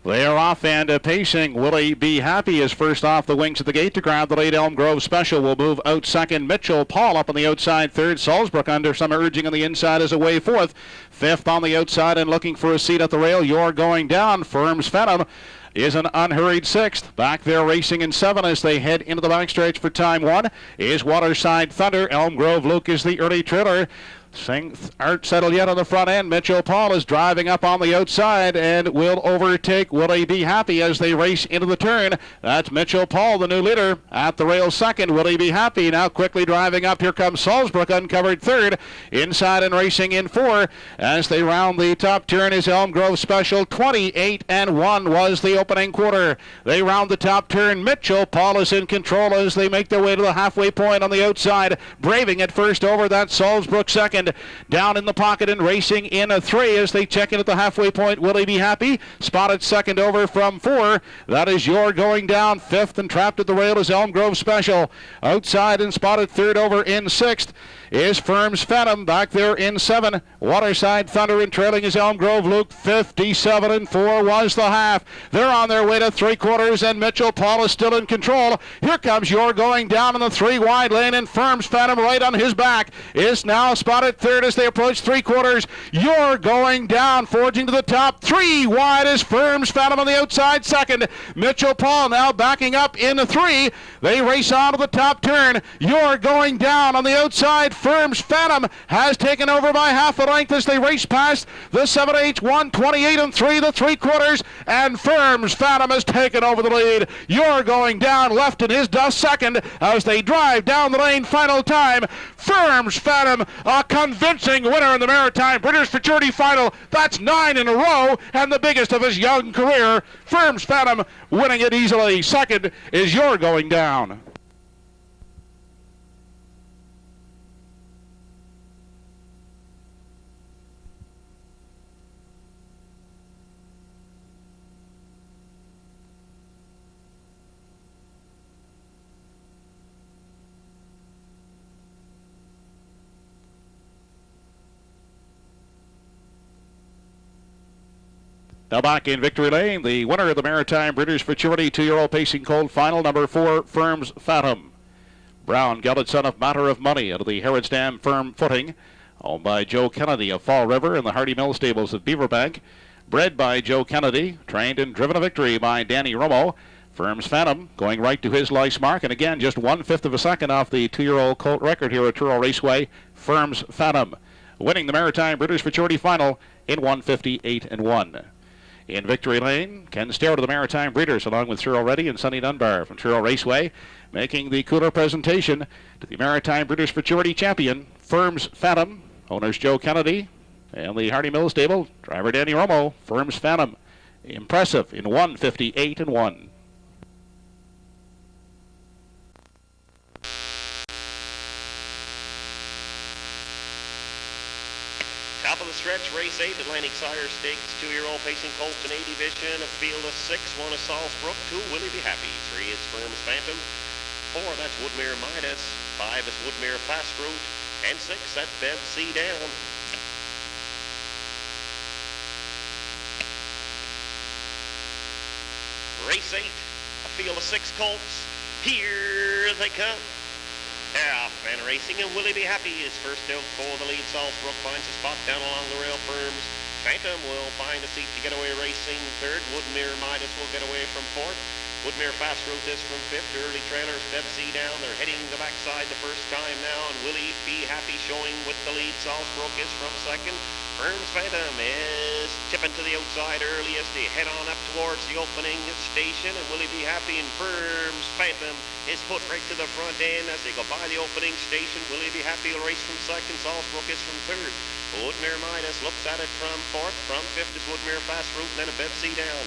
They are off and pacing. Willie Be Happy is first off the wings of the gate to grab the late Elm Grove Special. Will move out second. Mitchell Paul up on the outside third. Salzbrook under some urging on the inside is away fourth. Fifth on the outside and looking for a seat at the rail. You're Going Down. Firm's Phantom is an unhurried 6th. Back there racing in 7 as they head into the backstretch for time 1 is Waterside Thunder. Elm Grove Luke is the early trailer. Things aren't settled yet on the front end. Mitchell Paul is driving up on the outside and will overtake Willie Be Happy as they race into the turn. That's Mitchell Paul, the new leader, at the rail second. Willie Be Happy now quickly driving up. Here comes Salzbrook, uncovered third. Inside and racing in 4 as they round the top turn is Elm Grove Special. 28-1 was the opening quarter. They round the top turn. Mitchell Paul is in control as they make their way to the halfway point on the outside. Braving it first over. That's Salzbrook second. Down in the pocket and racing in a 3 as they check in at the halfway point. Willie Be Happy spotted second over from 4. That is You're Going Down. 5th and trapped at the rail is Elm Grove Special. Outside and spotted third over in 6th is Firm's Phantom. Back there in 7. Waterside Thunder and trailing is Elm Grove Luke. 57-4 was the half. They're on their way to 3/4 and Mitchell Paul is still in control. Here comes You're Going Down in the 3 wide lane and Firm's Phantom right on his back is now spotted at third as they approach three-quarters. You're going down, forging to the top. 3 wide is Firm's Phantom on the outside second. Mitchell Paul now backing up in the 3. They race on to the top turn. You're going down on the outside. Firm's Phantom has taken over by half a length as they race past the 7/8, 1:28 and 3, the three-quarters, and Firm's Phantom has taken over the lead. You're going down left in his dust second as they drive down the lane final time. Firm's Phantom, a convincing winner in the Maritime British Futurity Final. That's 9 in a row and the biggest of his young career. Firm's Phantom winning it easily. Second is You're Going Down. Now back in victory lane, the winner of the Maritime British Futurity 2-year-old pacing Colt final, number 4, Firm's Phantom. Brown gelded son of Matter of Money out of the Harrods Dam firm footing, owned by Joe Kennedy of Fall River in the Hardy Mill stables at Beaverbank. Bred by Joe Kennedy, trained and driven to victory by Danny Romo. Firm's Phantom going right to his lice mark, and again just 1/5 of a second off the 2-year-old Colt record here at Truro Raceway. Firm's Phantom winning the Maritime British Futurity final in 1:58 and 1. In victory lane, Ken Starrett of the Maritime Breeders, along with Cyril Reddy and Sonny Dunbar from Truro Raceway, making the cooler presentation to the Maritime British Futurity champion, Firm's Phantom. Owners Joe Kennedy and the Hardy Mill stable, driver Danny Romo. Firm's Phantom, impressive in 1:58 and 1. Top of the stretch, race 8, Atlantic Sire Stakes, 2-year-old pacing Colt in A division. A field of 6, 1 is Salzbrook, 2, Will He Be Happy, 3 is Firm's Phantom, 4, that's Woodmere Midas, 5 is Woodmere Fast Route, and 6, that's Bev C Down. Race 8, a field of 6 Colts, here they come. Fan Racing and Will He Be Happy is first out for the lead. Salzbrook finds a spot down along the rail. Firm's Phantom will find a seat to get away racing third. Woodmere Midas will get away from fourth. Woodmere Fast Route is from fifth. Early trailers, Bev C Down. They're heading the backside the first time now, and Will He Be Happy showing with the lead. Salzbrook is from second. Firm's Phantom is tipping to the outside early as they head on up towards the opening station, and Will He Be Happy and Firm's Phantom is put right to the front end as they go by the opening station. Will He Be Happy will race from second. Salzbrook is from third. Woodmere Midas looks at it from fourth. From fifth is Woodmere Fast Route, and then a Bev C Down.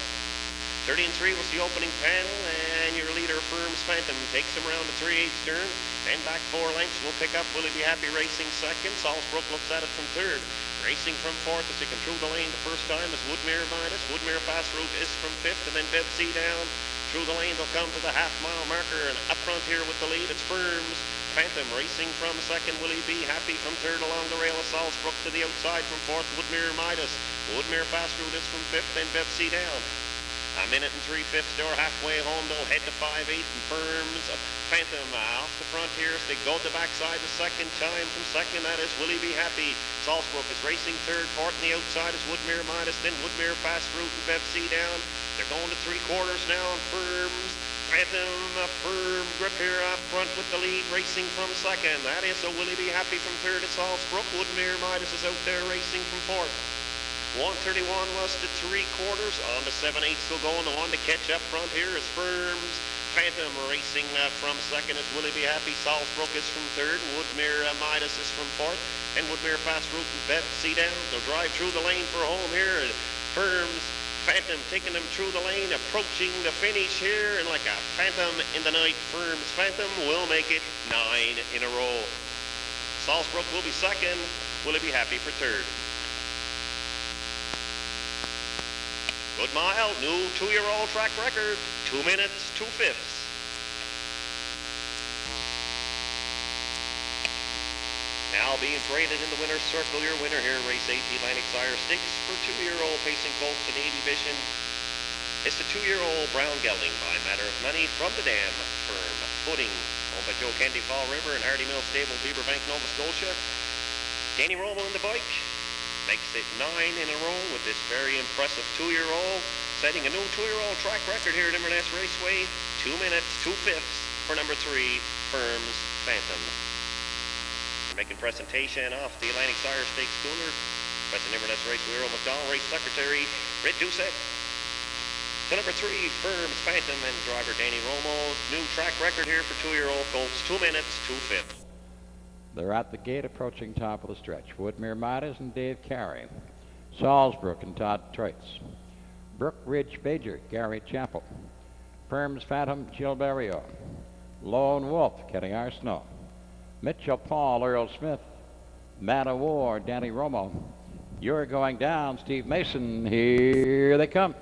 30 and 3 was the opening panel, and your leader, Firm's Phantom, takes him around the 3/8 turn. Then back 4 lengths will pick up Will He Be Happy racing second. Salzbrook looks at it from third. Racing from fourth as they come through the lane the first time is Woodmere Midas. Woodmere Fast Route is from fifth, and then Bev C Down. Through the lane they'll come to the half-mile marker, and up front here with the lead it's Firm's Phantom. Racing from second, Will He Be Happy from third along the rail of Salzbrook. To the outside from fourth, Woodmere Midas. Woodmere Fast Route is from fifth, then Bev C Down. A minute and 3/5 door halfway home. They'll head to 5/8 and Firm's Phantom off the front here as they go to the backside the second time. From second, that is Will He Be Happy. Salzbrook is racing third. Fourth on the outside is Woodmere Midas, then Woodmere Fast Route and Bev C Down. They're going to 3/4 now, and Firm's Phantom, a firm grip here up front with the lead, racing from second. That is a Will He Be Happy from third at Salzbrook. Woodmere Midas is out there racing from fourth. 1:31 was to 3/4. On to 7/8 still going. The one to catch up front here is Firm's Phantom. Racing from second is Will He Be Happy. Salzbrook is from third. Woodmere Midas is from fourth. And Woodmere Fast Route and Bev C Down. They'll drive through the lane for home here. Firm's Phantom taking them through the lane, approaching the finish here. And like a phantom in the night, Firm's Phantom will make it 9 in a row. Salzbrook will be second. Will He Be Happy for third. Good mile, new 2-year-old track record, 2 minutes, 2/5. Now being traded in the winner's circle, your winner here, race 8, the Atlantic Sire Stakes for 2-year-old pacing Colts in A division. It's the 2-year-old Brown Gelding by Matter of Money from the Dam firm. Footing, owned by Joe Kennedy, Fall River and Hardy Mill Stable, Beaverbank, Nova Scotia. Danny Romo in the bike makes it 9 in a row with this very impressive 2-year-old, setting a new 2-year-old track record here at Inverness Raceway. 2 minutes, 2/5 for number 3, Firms Phantom. We're making presentation off the Atlantic Sire Stakes schooner. President Inverness Raceway Earl McDonald, race secretary Britt Doucette. So number 3, Firms Phantom, and driver Danny Romo. New track record here for 2-year-old colts, 2 minutes, 2/5. They're at the gate approaching top of the stretch. Woodmere Midas and Dave Carey. Salzbrook and Todd Treitz. Brook Ridge Major, Gary Chappell. Firms Phantom, Jill Barrio. Lone Wolf, Kenny Arsenault. Mitchell Paul, Earl Smith. Man of War, Danny Romo. You're going down, Steve Mason. Here they come.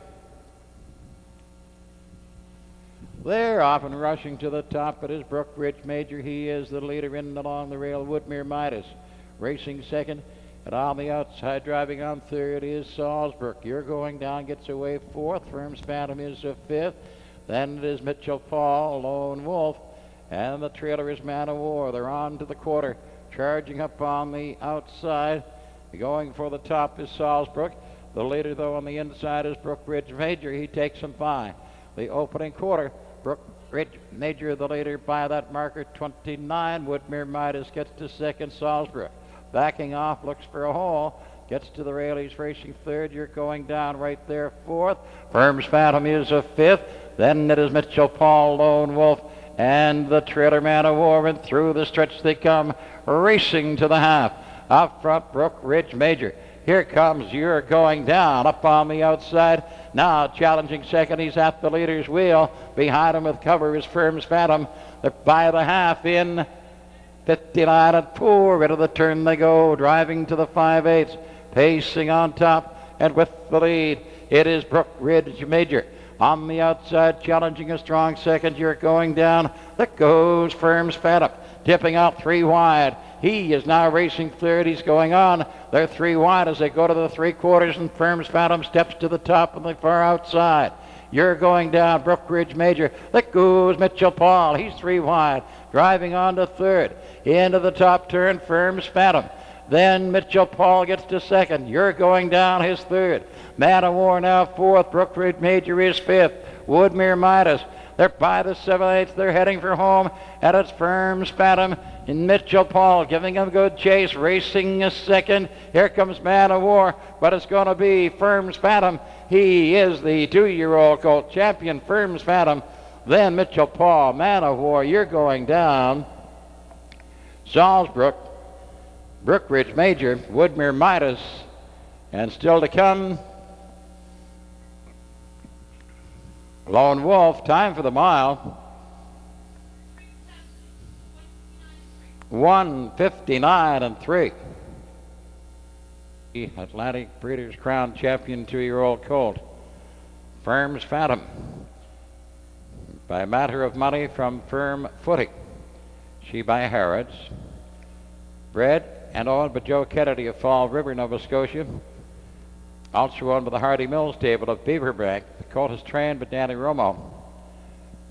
They're off and rushing to the top. It is Brook Ridge Major. He is the leader in and along the rail. Woodmere Midas racing second. And on the outside, driving on third, is Salzbrook. You're going down, gets away fourth. Firms Phantom is a fifth. Then it is Mitchell Paul, Lone Wolf. And the trailer is Man of War. They're on to the quarter. Charging up on the outside. Going for the top is Salzbrook. The leader, though, on the inside is Brook Ridge Major. He takes him by the opening quarter. Brook Ridge Major, the leader by that marker, 29. Woodmere Midas gets to second. Salzbrook backing off, looks for a hole. Gets to the rail, he's racing third. You're going down right there, fourth. Firms Phantom is a fifth. Then it is Mitchell Paul, Lone Wolf, and the trailer Man of War. And through the stretch they come, racing to the half. Up front, Brook Ridge Major. Here comes You're Going Down up on the outside. Now challenging second. He's at the leader's wheel. Behind him with cover is Firms Phantom. They're by the half in 59 and 4. Into the turn they go. Driving to the 5/8. Pacing on top and with the lead. It is Brook Ridge Major. On the outside, challenging a strong second. You're Going Down. There goes Firms Phantom. Tipping out 3 wide. He is now racing third. He's going on. They're 3 wide as they go to the 3/4, and Firms Phantom steps to the top on the far outside. You're Going Down, Brook Ridge Major. There goes Mitchell Paul. He's 3 wide. Driving on to third. Into the top turn, Firms Phantom. Then Mitchell Paul gets to second. You're Going Down, his third. Man of War now fourth. Brook Ridge Major is fifth. Woodmere Midas. They're by the 7/8. They're heading for home. And it's Firms Phantom and Mitchell Paul giving him a good chase. Racing a second. Here comes Man of War. But it's going to be Firms Phantom. He is the 2-year-old Colt champion, Firms Phantom. Then Mitchell Paul, Man of War. You're Going Down. Salzbrook. Brook Ridge Major. Woodmere Midas. And still to come, Lone Wolf. Time for the mile. 1:59 and 3. The Atlantic Breeders' Crown champion 2-year-old Colt. Firms Phantom. By a matter of money from Firm Footing. She by Harrods. Bred and owned by Joe Kennedy of Fall River, Nova Scotia. Also owned by the Hardy Mills stable of Beaverbank. The colt is trained by Danny Romo.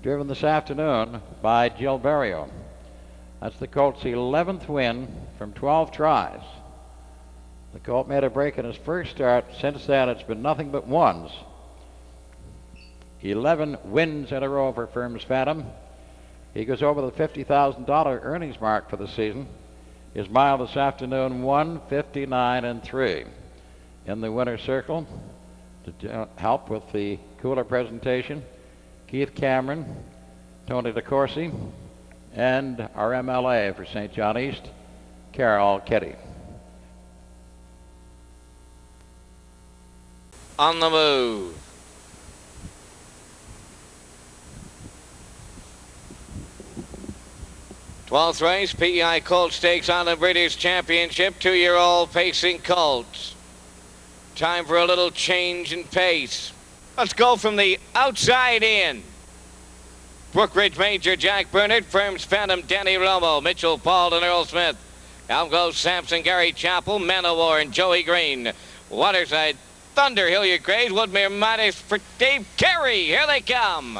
Driven this afternoon by Jill Barrio. That's the colt's 11th win from 12 tries. The colt made a break in his first start. Since then, it's been nothing but ones. 11 wins in a row for Firms Phantom. He goes over the $50,000 earnings mark for the season. His mile this afternoon, 1:59 and 3. In the winner's circle, to help with the cooler presentation, Keith Cameron, Tony DeCourcy, and our MLA for St. John East, Carol Keddy. On the move. Twelfth race, PEI Colt Stakes on the British Championship. 2-year-old pacing colts. Time for a little change in pace. Let's go from the outside in. Brook Ridge Major, Jack Bernard. Firms Phantom, Danny Romo. Mitchell Paul and Earl Smith. Out goes Sampson, Gary Chappell, Man of War, and Joey Green. Waterside Thunder, Hilliard Graves, Woodmere Midas for Dave Carey. Here they come.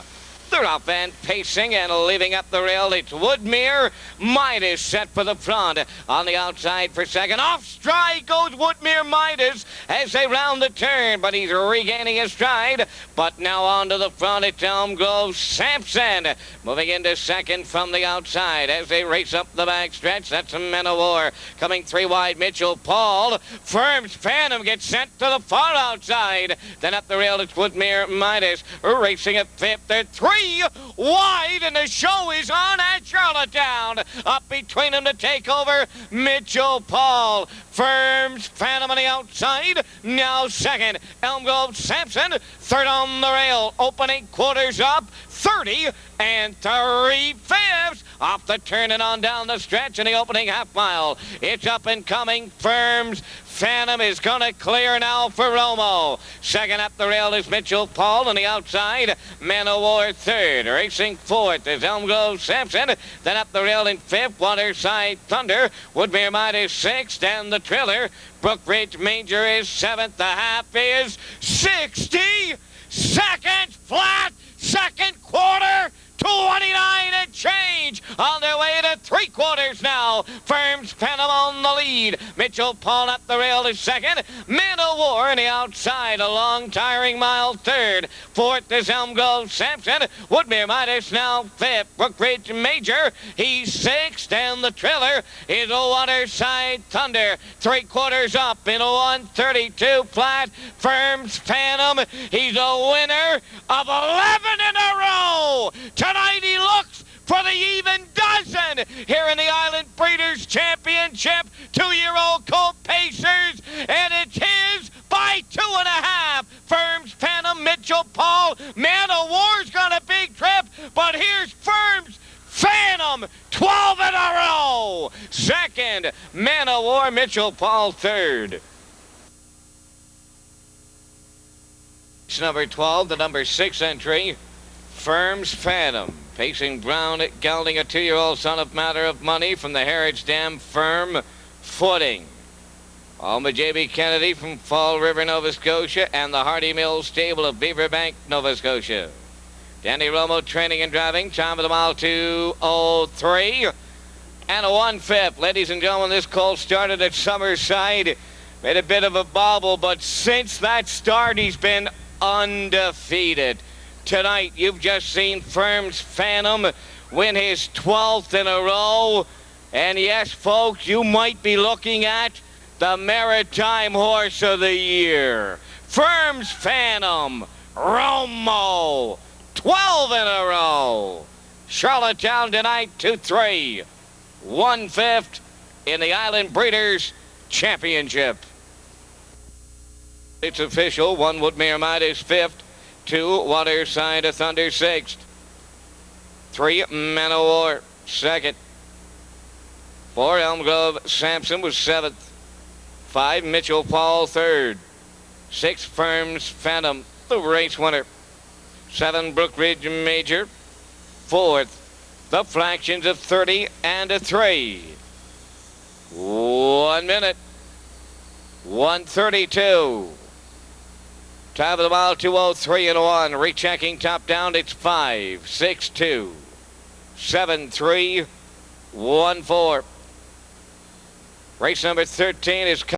They're off and pacing and leaving up the rail. It's Woodmere. Midas set for the front. On the outside for second. Off stride goes Woodmere Midas as they round the turn, but he's regaining his stride. But now on to the front, it's Elm Grove Sampson. Moving into second from the outside as they race up the back stretch. That's a Men of War. Coming three wide, Mitchell Paul. Firm's Phantom gets sent to the far outside. Then up the rail, it's Woodmere Midas. Racing at fifth. They're three wide, and the show is on at Charlottetown. Up between them to take over, Mitchell Paul. Firm's Phantom on the outside. Now second, Elm Grove Sampson. Third on the rail. Opening quarters up. 30 and 3/5 off the turn and on down the stretch in the opening half mile. It's up and coming. Firm's Phantom is going to clear now for Romo. Second up the rail is Mitchell Paul on the outside. Men of War third. Racing fourth is Elm Grove Sampson. Then up the rail in fifth, Waterside Thunder. Woodmere Midas sixth, and the Triller. Brookridge Manger is seventh. The half is 60 seconds flat. Second quarter, 2:29 and change. On their way to three quarters now. Firm's Phantom on the lead. Mitchell Paul up the rail is second. Man of War on the outside. A long, tiring mile third. Fourth is Elm Grove Sampson. Woodmere Midas now fifth. Brookridge Major, he's sixth. And the Triller is a Waterside Thunder. Three quarters up in a 1:32 flat. Firm's Phantom, he's a winner of 11 in a row. Tonight he looks for the even dozen here in the Island Breeders' Championship. 2-year-old Colt Pacers, and it's his by 2.5. Firm's Phantom, Mitchell Paul. Man of War's got a big trip, but here's Firm's Phantom, 12 in a row. Second, Man of War, Mitchell Paul third. It's number 12, the number 6 entry. Firm's Phantom, pacing Brown, gelding a 2-year-old son of Matter of Money from the Heritage Dam. Firm footing. Alma J.B. Kennedy from Fall River, Nova Scotia, and the Hardy Mills stable of Beaverbank, Nova Scotia. Danny Romo training and driving. Time of the mile 2:03 and a 1/5. Ladies and gentlemen, this Colt started at Summerside. Made a bit of a bobble, but since that start, he's been undefeated. Tonight, you've just seen Firm's Phantom win his 12th in a row. And yes, folks, you might be looking at the Maritime Horse of the Year. Firm's Phantom, Romo, 12 in a row. Charlottetown tonight, 2-3. 1/5 in the Island Breeders' Championship. It's official. 1 Woodmere Midas 5th. 2 Waterside Thunder 6th. 3 Man of War 2nd. 4 Elm Grove Sampson was 7th. 5 Mitchell Paul 3rd. 6 Firm's Phantom, the race winner. 7 Brookridge Major 4th. The fractions of 30 and a 3. 1 minute. 1:32. Time of the mile 2:03 and 1. Rechecking top down. It's 5, 6, 2, 7, 3, 1, 4. Race number 13 is